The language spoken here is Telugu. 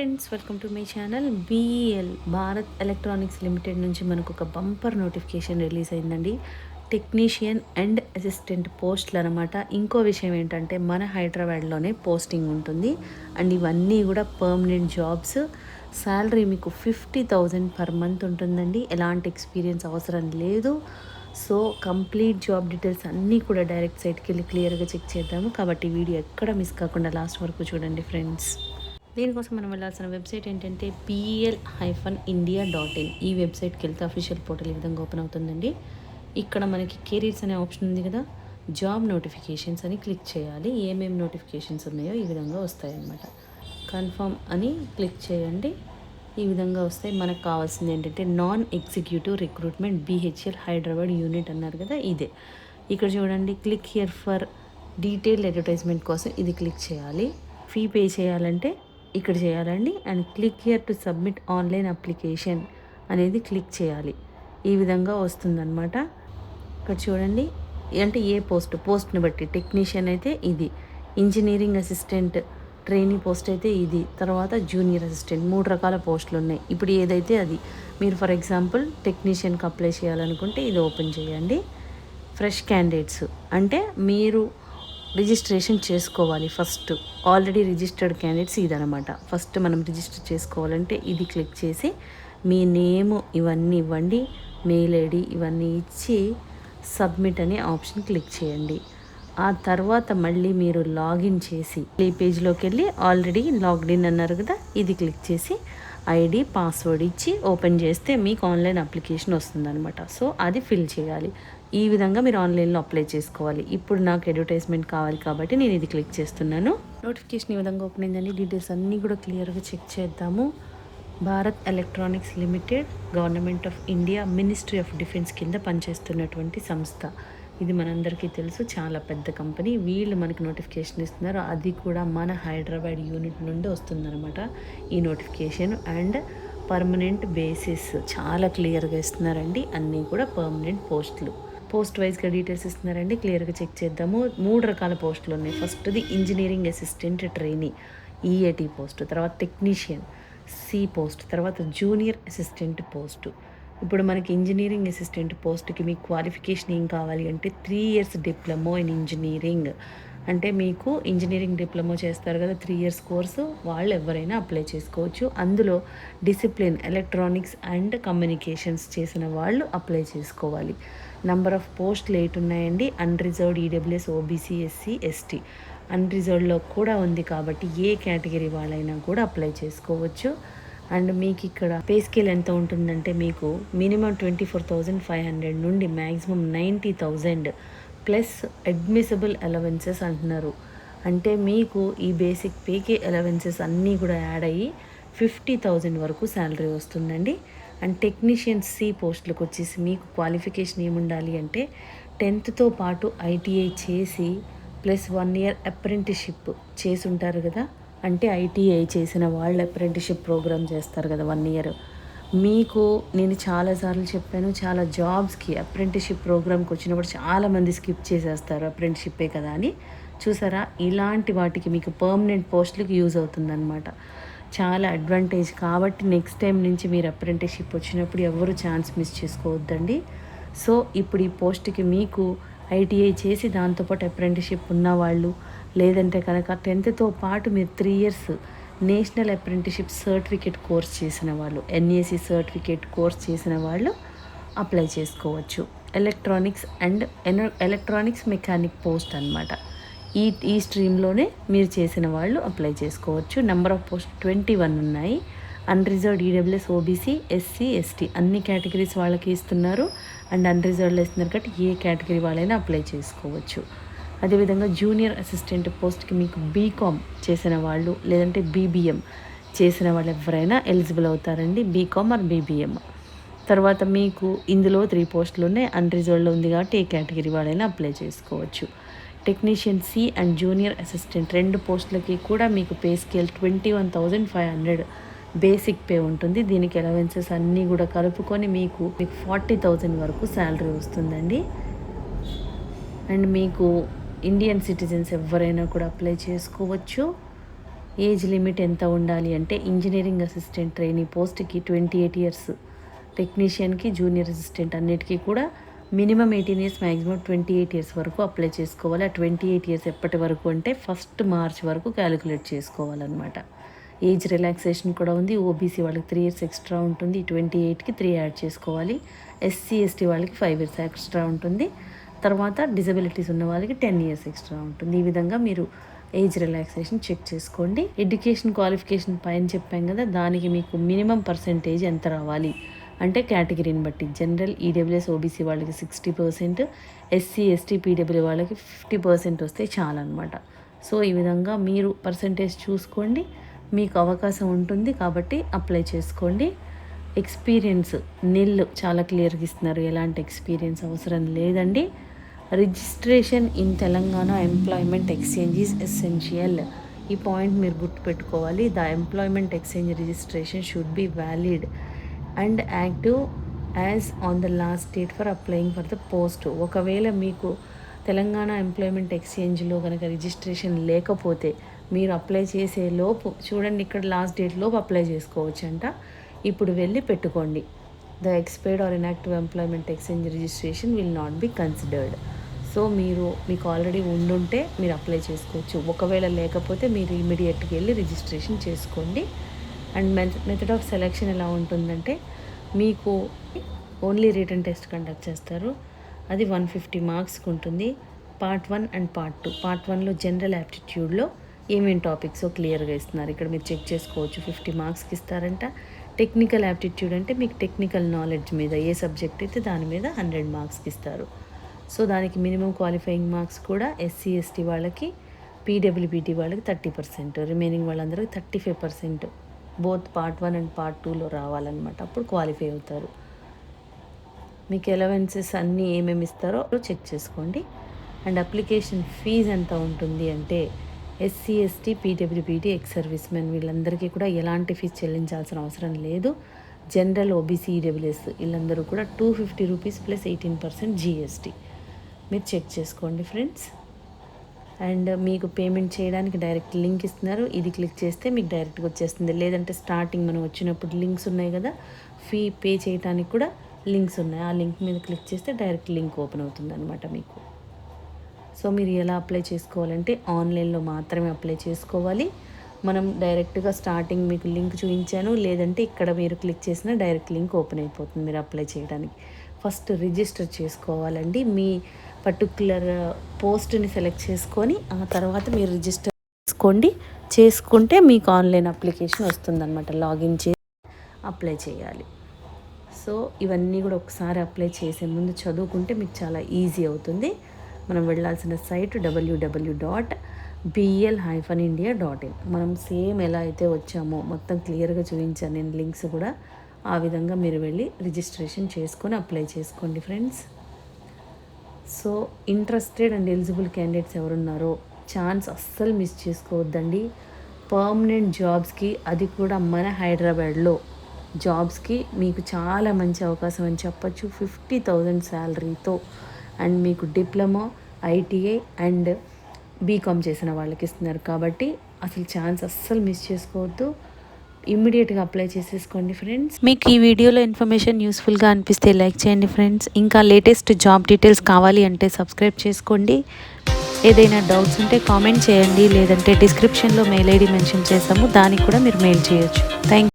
Friends, welcome to my channel. BEL Bharat electronics limited నుంచి మనకు ఒక బంపర్ నోటిఫికేషన్ రిలీజ్ అయిందండి. టెక్నీషియన్ అండ్ అసిస్టెంట్ పోస్టులు అనమాట. ఇంకో విషయం ఏంటంటే మన హైదరాబాద్లోనే పోస్టింగ్ ఉంటుంది అండ్ ఇవన్నీ కూడా పర్మనెంట్ జాబ్స్. శాలరీ మీకు 50,000 పర్ మంత్ ఉంటుందండి. ఎలాంటి ఎక్స్పీరియన్స్ అవసరం లేదు. సో కంప్లీట్ జాబ్ డీటెయిల్స్ అన్నీ కూడా డైరెక్ట్ సైట్కి వెళ్ళి క్లియర్గా చెక్ చేద్దాము. కాబట్టి వీడియో ఎక్కడ మిస్ కాకుండా లాస్ట్ వరకు చూడండి ఫ్రెండ్స్. దీనికోసం మనం వెళ్ళాల్సిన వెబ్సైట్ ఏంటంటే pl-india.in. ఈ వెబ్సైట్కి వెళ్తే అఫీషియల్ పోర్టల్ ఈ విధంగా ఓపెన్ అవుతుందండి. ఇక్కడ మనకి కెరీర్స్ అనే ఆప్షన్ ఉంది కదా, జాబ్ నోటిఫికేషన్స్ అని క్లిక్ చేయాలి. ఏమేమి నోటిఫికేషన్స్ ఉన్నాయో ఈ విధంగా వస్తాయన్నమాట. కన్ఫర్మ్ అని క్లిక్ చేయండి. ఈ విధంగా వస్తాయి. మనకు కావాల్సింది ఏంటంటే non executive recruitment BHEL Hyderabad unit అన్నారు కదా, ఇదే. ఇక్కడ చూడండి, click here for detail advertisement కోసం ఇది క్లిక్ చేయాలి. ఫీ పే చేయాలంటే ఇక్కడ చేయాలండి. And click here to submit online application అనేది క్లిక్ చేయాలి. ఈ విధంగా వస్తుందన్నమాట. ఇక్కడ చూడండి, అంటే ఏ పోస్ట్ని బట్టి. టెక్నీషియన్ అయితే ఇది, ఇంజనీరింగ్ అసిస్టెంట్ ట్రైనీ పోస్ట్ అయితే ఇది, తర్వాత జూనియర్ అసిస్టెంట్, 3 రకాల పోస్టులు ఉన్నాయి. ఇప్పుడు ఏదైతే అది. మీరు ఫర్ ఎగ్జాంపుల్ టెక్నీషియన్కి అప్లై చేయాలనుకుంటే ఇది ఓపెన్ చేయండి. ఫ్రెష్ క్యాండిడేట్స్ అంటే మీరు రిజిస్ట్రేషన్ చేసుకోవాలి ఫస్ట్. ఆల్రెడీ రిజిస్టర్డ్ క్యాండిడేట్స్ ఇదనమాట. ఫస్ట్ మనం రిజిస్టర్ చేసుకోవాలంటే ఇది క్లిక్ చేసి మీ నేము ఇవన్నీ ఇవ్వండి, మెయిల్ ఐడి ఇవన్నీ ఇచ్చి సబ్మిట్ అనే ఆప్షన్ క్లిక్ చేయండి. ఆ తర్వాత మళ్ళీ మీరు లాగిన్ చేసి ఈ పేజ్లోకి వెళ్ళి ఆల్రెడీ లాగ్డ్ అన్నారు కదా, ఇది క్లిక్ చేసి ఐడి పాస్వర్డ్ ఇచ్చి ఓపెన్ చేస్తే మీకు ఆన్లైన్ అప్లికేషన్ వస్తుందన్నమాట. సో అది ఫిల్ చేయాలి. ఈ విధంగా మీరు ఆన్లైన్లో అప్లై చేసుకోవాలి. ఇప్పుడు నాకు అడ్వర్టైజ్మెంట్ కావాలి కాబట్టి నేను ఇది క్లిక్ చేస్తున్నాను. నోటిఫికేషన్ ఈ విధంగా ఓపెన్ అయిందండి. డీటెయిల్స్ అన్నీ కూడా క్లియర్గా చెక్ చేద్దాము. Bharat electronics limited, government of India, ministry of defence కింద పనిచేస్తున్నటువంటి సంస్థ. ఇది మనందరికీ తెలుసు, చాలా పెద్ద కంపెనీ. వీళ్ళు మనకి నోటిఫికేషన్ ఇస్తున్నారు. అది కూడా మన హైదరాబాద్ యూనిట్ నుండి వస్తుందన్నమాట ఈ నోటిఫికేషన్. అండ్ పర్మనెంట్ బేసిస్ చాలా క్లియర్గా ఇస్తున్నారండి. అన్నీ కూడా పర్మనెంట్ పోస్టులు. పోస్ట్ వైజ్గా డీటెయిల్స్ ఇస్తున్నారండి. క్లియర్గా చెక్ చేద్దాము. 3 రకాల పోస్టులు ఉన్నాయి. ఫస్ట్ది engineering assistant trainee EAT post, తర్వాత టెక్నీషియన్ C పోస్ట్, తర్వాత జూనియర్ అసిస్టెంట్ పోస్టు. ఇప్పుడు మనకి ఇంజనీరింగ్ అసిస్టెంట్ పోస్ట్కి మీకు క్వాలిఫికేషన్ ఏం కావాలి అంటే 3 years డిప్లొమా ఇన్ ఇంజనీరింగ్. అంటే మీకు ఇంజనీరింగ్ డిప్లొమా చేస్తారు కదా, 3 years కోర్సు, వాళ్ళు ఎవరైనా అప్లై చేసుకోవచ్చు. అందులో డిసిప్లిన్ ఎలక్ట్రానిక్స్ అండ్ కమ్యూనికేషన్స్ చేసిన వాళ్ళు అప్లై చేసుకోవాలి. నెంబర్ ఆఫ్ పోస్టులు 8 ఉన్నాయండి. Unreserved EWS OBC SC ST అన్రిజర్వ్డ్లో కూడా ఉంది కాబట్టి ఏ కేటగిరీ వాళ్ళైనా కూడా అప్లై చేసుకోవచ్చు. అండ్ మీకు ఇక్కడ పే స్కేల్ ఎంత ఉంటుందంటే మీకు మినిమం 24,500 నుండి మ్యాక్సిమం 90,000 ప్లస్ అడ్మిసబుల్ అలవెన్సెస్ అంటున్నారు. అంటే మీకు ఈ బేసిక్ పేకి అలవెన్సెస్ అన్నీ కూడా యాడ్ అయ్యి 50,000 వరకు శాలరీ వస్తుందండి. అండ్ టెక్నీషియన్ C పోస్టులకు వచ్చేసి మీకు క్వాలిఫికేషన్ ఏముండాలి అంటే 10th పాటు ITI చేసి ప్లస్ 1 year అప్రెంటిస్షిప్ చేసి ఉంటారు కదా. అంటే ITI చేసిన వాళ్ళు అప్రెంటిస్షిప్ ప్రోగ్రామ్ చేస్తారు కదా 1 year. మీకు నేను చాలాసార్లు చెప్పాను, చాలా జాబ్స్కి అప్రెంటిస్షిప్ ప్రోగ్రామ్కి వచ్చినప్పుడు చాలామంది స్కిప్ చేసేస్తారు, అప్రెంటిస్షిప్పే కదా అని. చూసారా, ఇలాంటి వాటికి మీకు పర్మనెంట్ పోస్టులకి యూజ్ అవుతుందన్నమాట. చాలా అడ్వాంటేజ్. కాబట్టి నెక్స్ట్ టైం నుంచి మీరు అప్రెంటిస్షిప్ వచ్చినప్పుడు ఎవరు ఛాన్స్ మిస్ చేసుకోవద్దండి. సో ఇప్పుడు ఈ పోస్ట్కి మీకు ITI చేసి దాంతోపాటు అప్రెంటిస్షిప్ ఉన్నవాళ్ళు, లేదంటే కనుక 10th పాటు మీరు 3 years national apprenticeship certificate course చేసిన వాళ్ళు, NAC సర్టిఫికేట్ కోర్స్ చేసిన వాళ్ళు అప్లై చేసుకోవచ్చు. ఎలక్ట్రానిక్స్ మెకానిక్ పోస్ట్ అనమాట. ఈ స్ట్రీమ్లోనే మీరు చేసిన వాళ్ళు అప్లై చేసుకోవచ్చు. నెంబర్ ఆఫ్ పోస్ట్ 21 ఉన్నాయి. Unreserved EWS OBC SC ST అన్ని కేటగిరీస్ వాళ్ళకి ఇస్తున్నారు. అండ్ అన్రిజర్వ్డ్లో ఇస్తున్నారు కాబట్టి ఏ కేటగిరీ వాళ్ళైనా అప్లై చేసుకోవచ్చు. అదేవిధంగా జూనియర్ అసిస్టెంట్ పోస్ట్కి మీకు BCom చేసిన వాళ్ళు, లేదంటే BBM చేసిన వాళ్ళు ఎవరైనా ఎలిజిబుల్ అవుతారండి. BCom or BBM. తర్వాత మీకు ఇందులో 3 పోస్టులు ఉన్నాయి. అన్రిజర్వ్డ్లో ఉంది కాబట్టి ఏ కేటగిరీ వాళ్ళైనా అప్లై చేసుకోవచ్చు. Technician C and junior assistant 2 పోస్టులకి కూడా మీకు పే స్కేల్ 21,500 బేసిక్ పే ఉంటుంది. దీనికి అలవెన్సెస్ అన్నీ కూడా కలుపుకొని మీకు 40,000 వరకు శాలరీ వస్తుందండి. అండ్ మీకు ఇండియన్ సిటిజన్స్ ఎవరైనా కూడా అప్లై చేసుకోవచ్చు. ఏజ్ లిమిట్ ఎంత ఉండాలి అంటే ఇంజనీరింగ్ అసిస్టెంట్ ట్రైనీ పోస్ట్కి 28 ఇయర్స్, టెక్నీషియన్కి జూనియర్ అసిస్టెంట్ అన్నిటికీ కూడా మినిమం 18 ఇయర్స్, మ్యాక్సిమం 28 ఇయర్స్ వరకు అప్లై చేసుకోవాలి. ఆ 28 ఇయర్స్ ఎప్పటి వరకు అంటే 1 మార్చ్ వరకు క్యాలిక్యులేట్ చేసుకోవాలన్నమాట. ఏజ్ రిలాక్సేషన్ కూడా ఉంది. ఓబీసీ వాళ్ళకి 3 ఇయర్స్ ఎక్స్ట్రా ఉంటుంది. 28కి 3 యాడ్ చేసుకోవాలి. ఎస్సీ ఎస్టీ వాళ్ళకి 5 ఇయర్స్ ఎక్స్ట్రా ఉంటుంది. తర్వాత డిజబిలిటీస్ ఉన్న వాళ్ళకి 10 ఇయర్స్ ఎక్స్ట్రా ఉంటుంది. ఈ విధంగా మీరు ఏజ్ రిలాక్సేషన్ చెక్ చేసుకోండి. ఎడ్యుకేషన్ క్వాలిఫికేషన్ పైన చెప్పాం కదా, దానికి మీకు మినిమం పర్సెంటేజ్ ఎంత రావాలి అంటే కేటగిరీని బట్టి జనరల్, ఈడబ్ల్యూఎస్, ఓబీసీ వాళ్ళకి 60%, ఎస్సీ ఎస్టీ పీడబ్ల్యూ వాళ్ళకి 50% వస్తే చాలన్నమాట. సో ఈ విధంగా మీరు పర్సెంటేజ్ చూసుకోండి, మీకు అవకాశం ఉంటుంది కాబట్టి అప్లై చేసుకోండి. ఎక్స్పీరియన్స్ నిల్ చాలా క్లియర్గా ఇస్తున్నారు, ఎలాంటి ఎక్స్పీరియన్స్ అవసరం లేదండి. Registration in Telangana employment exchange is essential. ఈ పాయింట్ మీరు గుర్తుపెట్టుకోవాలి. The employment exchange registration should be valid and active as on the last date for applying for the post. ఒకవేళ మీకు తెలంగాణ ఎంప్లాయ్మెంట్ ఎక్స్చేంజ్లో కనుక రిజిస్ట్రేషన్ లేకపోతే మీరు అప్లై చేసే లోపు చూడండి, ఇక్కడ లాస్ట్ డేట్ లోపు అప్లై చేసుకోవచ్చంట. ఇప్పుడు వెళ్ళి పెట్టుకోండి. The expired or inactive employment exchange registration will not be considered. So మీకు ఆల్రెడీ ఉండుంటే మీరు అప్లై చేసుకోవచ్చు. ఒకవేళ లేకపోతే మీరు ఇమీడియట్గా వెళ్ళి రిజిస్ట్రేషన్ చేసుకోండి. అండ్ మెథడ్ ఆఫ్ సెలెక్షన్ ఎలా ఉంటుందంటే, మీకు ఓన్లీ రిటన్ టెస్ట్ కండక్ట్ చేస్తారు. అది 150 మార్క్స్కి ఉంటుంది. Part 1 and part 2. పార్ట్ 1లో జనరల్ యాప్టిట్యూడ్లో ఏమేమి టాపిక్స్ క్లియర్గా ఇస్తున్నారు, ఇక్కడ మీరు చెక్ చేసుకోవచ్చు. 50 మార్క్స్కి ఇస్తారంట. టెక్నికల్ యాప్టిట్యూడ్ అంటే మీకు టెక్నికల్ నాలెడ్జ్ మీద ఏ సబ్జెక్ట్ అయితే దాని మీద 100 మార్క్స్కి ఇస్తారు. సో దానికి మినిమం క్వాలిఫైయింగ్ మార్క్స్ కూడా ఎస్సీ ఎస్టీ వాళ్ళకి, పీడబ్ల్యూబీటీ వాళ్ళకి 30%, రిమైనింగ్ వాళ్ళందరికీ 35%. బోత్ పార్ట్ 1 అండ్ పార్ట్ 2లో రావాలన్నమాట. అప్పుడు క్వాలిఫై అవుతారు. మీకు అలవెన్సెస్ అన్నీ ఏమేమి ఇస్తారో చెక్ చేసుకోండి. అండ్ అప్లికేషన్ ఫీజు ఎంత ఉంటుంది అంటే, SC ST PWBD ex service men వీళ్ళందరికీ కూడా ఎలాంటి ఫీజు చెల్లించాల్సిన అవసరం లేదు. జనరల్, ఓబీసీ, ఈడబ్ల్యూఎస్ వీళ్ళందరూ కూడా 250 రూపీస్ ప్లస్ 18% జీఎస్టీ. మీరు చెక్ చేసుకోండి ఫ్రెండ్స్. అండ్ మీకు పేమెంట్ చేయడానికి డైరెక్ట్ లింక్ ఇస్తున్నారు. ఇది క్లిక్ చేస్తే మీకు డైరెక్ట్గా వచ్చేస్తుంది. లేదంటే స్టార్టింగ్ మనం వచ్చినప్పుడు లింక్స్ ఉన్నాయి కదా, ఫీ పే చేయడానికి కూడా లింక్స్ ఉన్నాయి. ఆ లింక్ మీద క్లిక్ చేస్తే డైరెక్ట్ లింక్ ఓపెన్ అవుతుంది అనమాట మీకు. సో మీరు ఎలా అప్లై చేసుకోవాలంటే ఆన్లైన్లో మాత్రమే అప్లై చేసుకోవాలి. మనం డైరెక్ట్గా స్టార్టింగ్ మీకు లింక్ చూపించాను, లేదంటే ఇక్కడ మీరు క్లిక్ చేసిన డైరెక్ట్ లింక్ ఓపెన్ అయిపోతుంది మీరు అప్లై చేయడానికి. ఫస్ట్ రిజిస్టర్ చేసుకోవాలండి. మీ పర్టికులర్ పోస్ట్ని సెలెక్ట్ చేసుకొని ఆ తర్వాత మీరు రిజిస్టర్ చేసుకుంటే మీకు ఆన్లైన్ అప్లికేషన్ వస్తుందన్నమాట. లాగిన్ చేసి అప్లై చేయాలి. సో ఇవన్నీ కూడా ఒకసారి అప్లై చేసే ముందు చదువుకుంటే మీకు చాలా ఈజీ అవుతుంది. మనం వెళ్ళాల్సిన సైట్ www.bl-india.in. మనం సేమ్ ఎలా అయితే వచ్చామో మొత్తం క్లియర్గా చూపించాను నేను లింక్స్ కూడా. ఆ విధంగా మీరు వెళ్ళి రిజిస్ట్రేషన్ చేసుకొని అప్లై చేసుకోండి friends. So interested and eligible candidates ఎవరున్నారో ఛాన్స్ అస్సలు మిస్ చేసుకోవద్దండి. పర్మనెంట్ జాబ్స్కి, అది కూడా మన హైదరాబాద్లో జాబ్స్కి మీకు చాలా మంచి అవకాశం అని చెప్పచ్చు. 50,000 శాలరీతో అండ్ మీకు డిప్లొమా, ఐటీఐ అండ్ బీకామ్ చేసిన వాళ్ళకి ఇస్తున్నారు. కాబట్టి అసలు ఛాన్స్ అస్సలు మిస్ చేసుకోవద్దు. ఇమ్మీడియట్గా అప్లై చేసేసుకోండి ఫ్రెండ్స్. మీకు ఈ వీడియోలో ఇన్ఫర్మేషన్ యూస్ఫుల్గా అనిపిస్తే లైక్ చేయండి ఫ్రెండ్స్. ఇంకా లేటెస్ట్ జాబ్ డీటెయిల్స్ కావాలి అంటే సబ్స్క్రైబ్ చేసుకోండి. ఏదైనా డౌట్స్ ఉంటే కామెంట్ చేయండి, లేదంటే డిస్క్రిప్షన్లో మెయిల్ ఐడి మెన్షన్ చేసాము, దానికి కూడా మీరు మెయిల్ చేయొచ్చు. థ్యాంక్